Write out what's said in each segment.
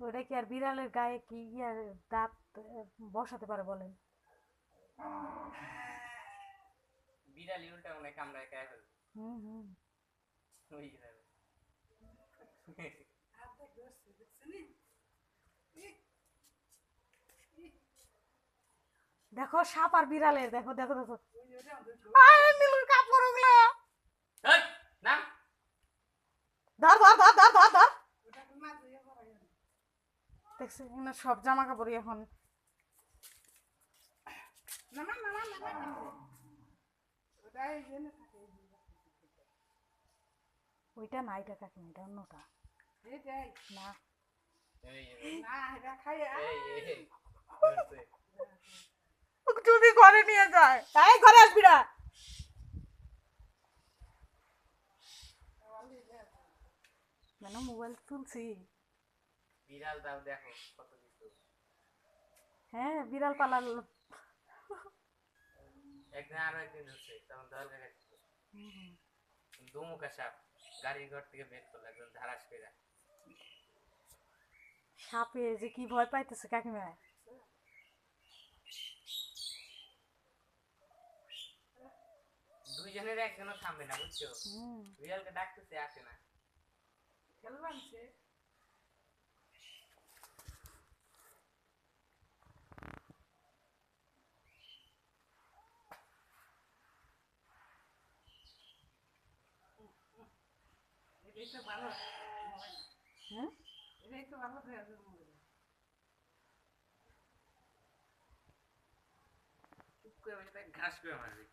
ওটা কি আর বিড়ালের গায়ে কি ইয়ার দাঁত বসাতে পারে বলেন? বিড়ালি উল্টা মনে কামড়ায় খায় ফেলবে। হুম হুম। ওই যাবে। দেখো সাপ আর বিড়ালের, দেখো দেখো দেখো। আয় নীলুর কাপড় ওগুলো। এই, নাম। ধর ধর ধর ধর ধর ধর। দেখছি এখানে সব জামা কাপড়ই এখন। ওইটা না, এটা কাকিমা, এটা অন্যটা। না এই, ধরছে। যদি ঘরে নিয়ে যায়, তাই ঘরে আসবি না। মানে মোবাইল তুলছি। বিড়াল দাও দেখো কত কিছু। হ্যাঁ বিড়াল পালার। একদিন আরো একদিন ধরছে তখন দরকার গেছিল দুমুখা সাপ গাড়ির ঘর থেকে বের করলো একদম ধারাস করে। সাপে যে কি ভয় পাইতেছে কাকিমা। দুইজনের একজনও থামবে না বুঝছো, বিড়ালকে ডাকতেছে আসে না। চুপ করে বসে থাকে, ঘাস করে মারবে।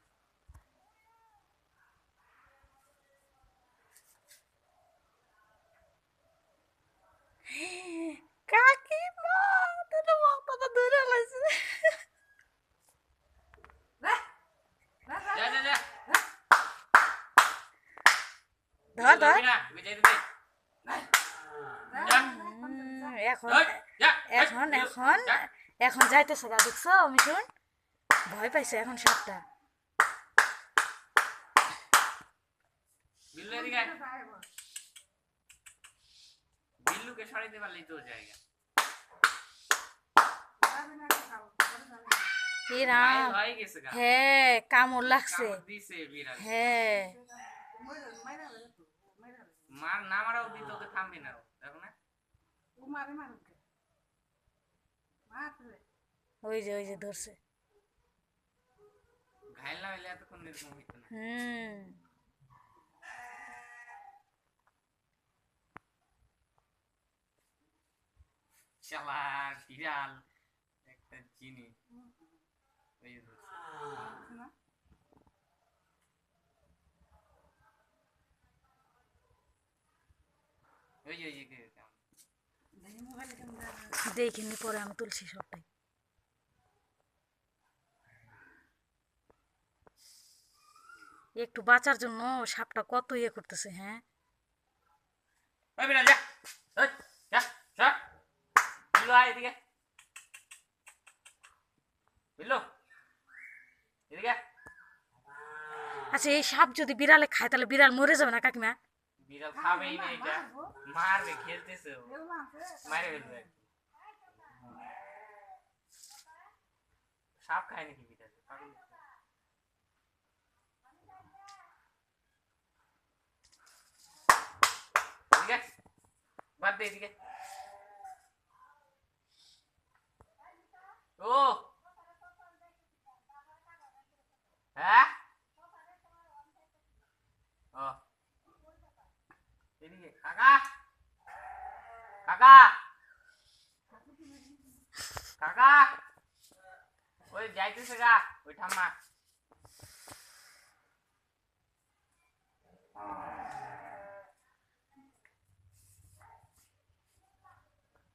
কাকিমা তোর মাথাটা ধরে লাইছে। যা যা যা ধর ধর। না বিজয় দিবে যা এখন যা এখন এখন এখন যাইতেছে গা, দেখছো মিঠুন? ভয় পাইছে এখন সাপটা। বিল্লু এদিকে বিল্লুকে সরাইতে পারলেই তো জায়গা। এ রাম, হয়ে গেছে গা, হ্যাঁ কামড় লাগছে। কামড় দিছে বিড়াল। হ্যাঁ মার না মারা অব্দি তোকে থামবে না, দেখো না। ওই যে ধরছে। ঘায়ল না হইলে এতক্ষণ এরকম হইতো না। শালার বিড়াল একটা জিনিস। ওই যে ধরছে। ওই যে দেখিনি, পরে আমি তুলছি সবটাই। একটু বাঁচার জন্য সাপটা কত ইয়ে করতেছে। হ্যাঁ ওই বিড়াল যা, ওই যা যা বিল্লু আয় এদিকে, বিল্লু এদিকে। আচ্ছা এই সাপ যদি বিড়ালে খায় তাহলে বিড়াল মরে যাবে না কাকিমা? বিড়াল খাবেই না, এটা মারবে, খেলতেছে ও, মারে ফেলবে। সাপ খায় নাকি বিড়াল? পাগল। এদিকে বাদ দে এদিকে। ও হ্যাঁ ও এদিকে কাকা কাকা কাকা ওই যাইতেছে গা ওই ঠাম্মা।